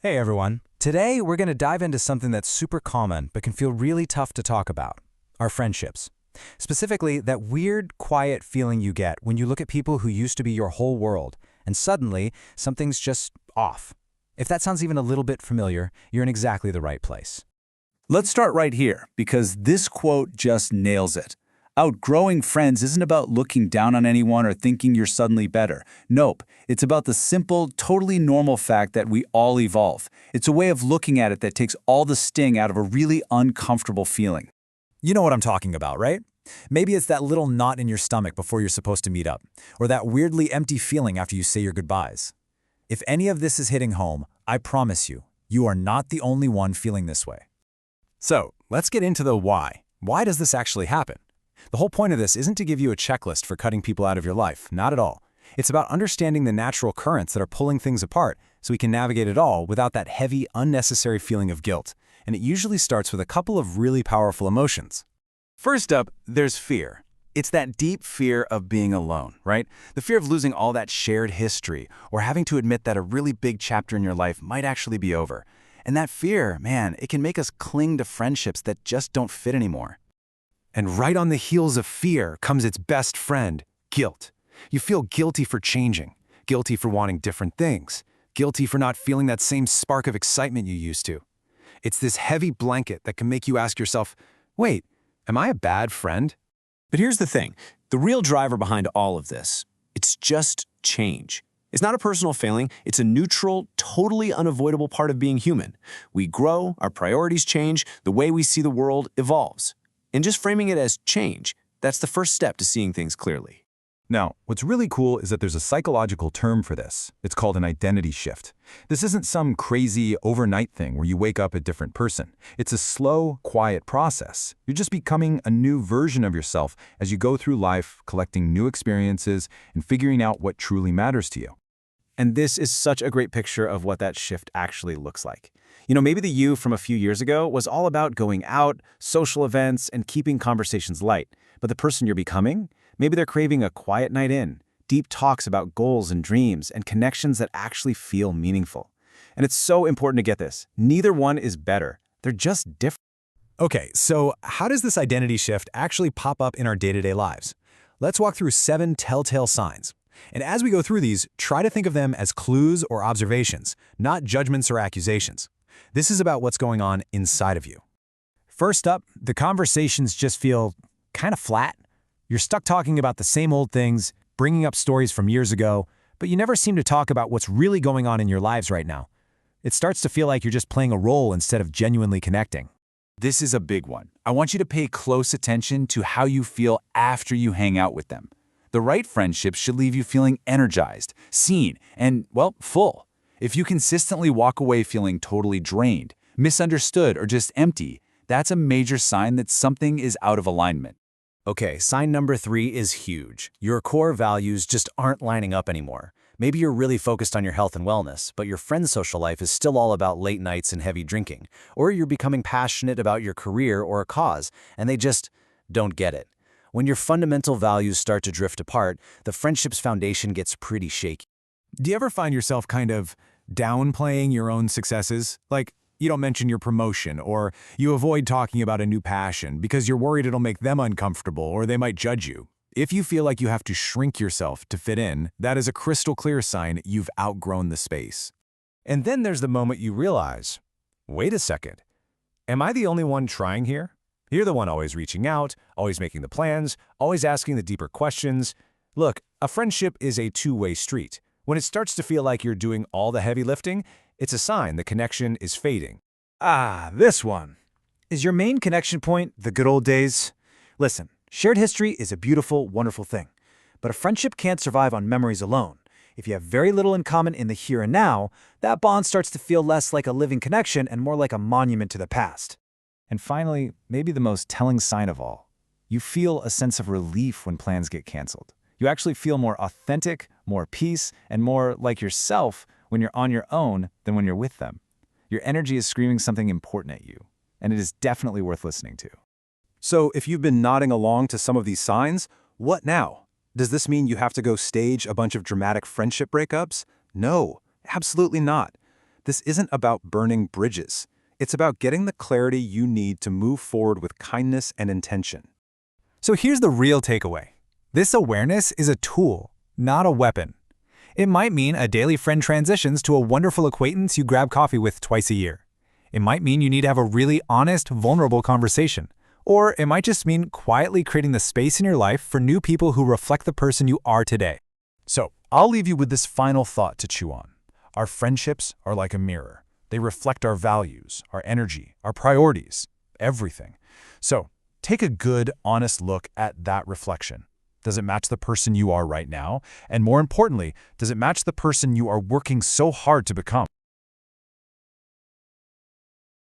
Hey everyone. Today we're going to dive into something that's super common but can feel really tough to talk about. Our friendships. Specifically, that weird, quiet feeling you get when you look at people who used to be your whole world, and suddenly something's just off. If that sounds even a little bit familiar, you're in exactly the right place. Let's start right here, because this quote just nails it. Outgrowing friends isn't about looking down on anyone or thinking you're suddenly better. Nope, it's about the simple, totally normal fact that we all evolve. It's a way of looking at it that takes all the sting out of a really uncomfortable feeling. You know what I'm talking about, right? Maybe it's that little knot in your stomach before you're supposed to meet up, or that weirdly empty feeling after you say your goodbyes. If any of this is hitting home, I promise you, you are not the only one feeling this way. So, let's get into the why. Why does this actually happen? The whole point of this isn't to give you a checklist for cutting people out of your life, not at all. It's about understanding the natural currents that are pulling things apart so we can navigate it all without that heavy, unnecessary feeling of guilt. And it usually starts with a couple of really powerful emotions. First up, there's fear. It's that deep fear of being alone, right? The fear of losing all that shared history or having to admit that a really big chapter in your life might actually be over. And that fear, man, it can make us cling to friendships that just don't fit anymore. And right on the heels of fear comes its best friend, guilt. You feel guilty for changing, guilty for wanting different things, guilty for not feeling that same spark of excitement you used to. It's this heavy blanket that can make you ask yourself, wait, am I a bad friend? But here's the thing, the real driver behind all of this, it's just change. It's not a personal failing, it's a neutral, totally unavoidable part of being human. We grow, our priorities change, the way we see the world evolves. And just framing it as change, that's the first step to seeing things clearly. Now, what's really cool is that there's a psychological term for this. It's called an identity shift. This isn't some crazy overnight thing where you wake up a different person. It's a slow, quiet process. You're just becoming a new version of yourself as you go through life, collecting new experiences and figuring out what truly matters to you. And this is such a great picture of what that shift actually looks like. You know, maybe the you from a few years ago was all about going out, social events, and keeping conversations light. But the person you're becoming, maybe they're craving a quiet night in, deep talks about goals and dreams, and connections that actually feel meaningful. And it's so important to get this. Neither one is better. They're just different. Okay, so how does this identity shift actually pop up in our day-to-day lives? Let's walk through 7 telltale signs. And as we go through these, try to think of them as clues or observations, not judgments or accusations. This is about what's going on inside of you. First up, the conversations just feel kind of flat. You're stuck talking about the same old things, bringing up stories from years ago, but you never seem to talk about what's really going on in your lives right now. It starts to feel like you're just playing a role instead of genuinely connecting. This is a big one. I want you to pay close attention to how you feel after you hang out with them. The right friendships should leave you feeling energized, seen, and, well, full. If you consistently walk away feeling totally drained, misunderstood, or just empty, that's a major sign that something is out of alignment. Okay, sign number 3 is huge. Your core values just aren't lining up anymore. Maybe you're really focused on your health and wellness, but your friend's social life is still all about late nights and heavy drinking. Or you're becoming passionate about your career or a cause, and they just don't get it. When your fundamental values start to drift apart, the friendship's foundation gets pretty shaky. Do you ever find yourself kind of downplaying your own successes? Like, you don't mention your promotion, or you avoid talking about a new passion because you're worried it'll make them uncomfortable or they might judge you. If you feel like you have to shrink yourself to fit in, that is a crystal clear sign you've outgrown the space. And then there's the moment you realize, wait a second, am I the only one trying here? You're the one always reaching out, always making the plans, always asking the deeper questions. Look, a friendship is a two-way street. When it starts to feel like you're doing all the heavy lifting, it's a sign the connection is fading. Ah, this one. Is your main connection point the good old days? Listen, shared history is a beautiful, wonderful thing. But a friendship can't survive on memories alone. If you have very little in common in the here and now, that bond starts to feel less like a living connection and more like a monument to the past. And finally, maybe the most telling sign of all, you feel a sense of relief when plans get canceled. You actually feel more authentic, more peace, and more like yourself when you're on your own than when you're with them. Your energy is screaming something important at you, and it is definitely worth listening to. So if you've been nodding along to some of these signs, what now? Does this mean you have to go stage a bunch of dramatic friendship breakups? No, absolutely not. This isn't about burning bridges. It's about getting the clarity you need to move forward with kindness and intention. So here's the real takeaway. This awareness is a tool, not a weapon. It might mean a daily friend transitions to a wonderful acquaintance you grab coffee with twice a year. It might mean you need to have a really honest, vulnerable conversation. Or it might just mean quietly creating the space in your life for new people who reflect the person you are today. So, I'll leave you with this final thought to chew on. Our friendships are like a mirror. They reflect our values, our energy, our priorities, everything. So, take a good, honest look at that reflection. Does it match the person you are right now? And more importantly, does it match the person you are working so hard to become?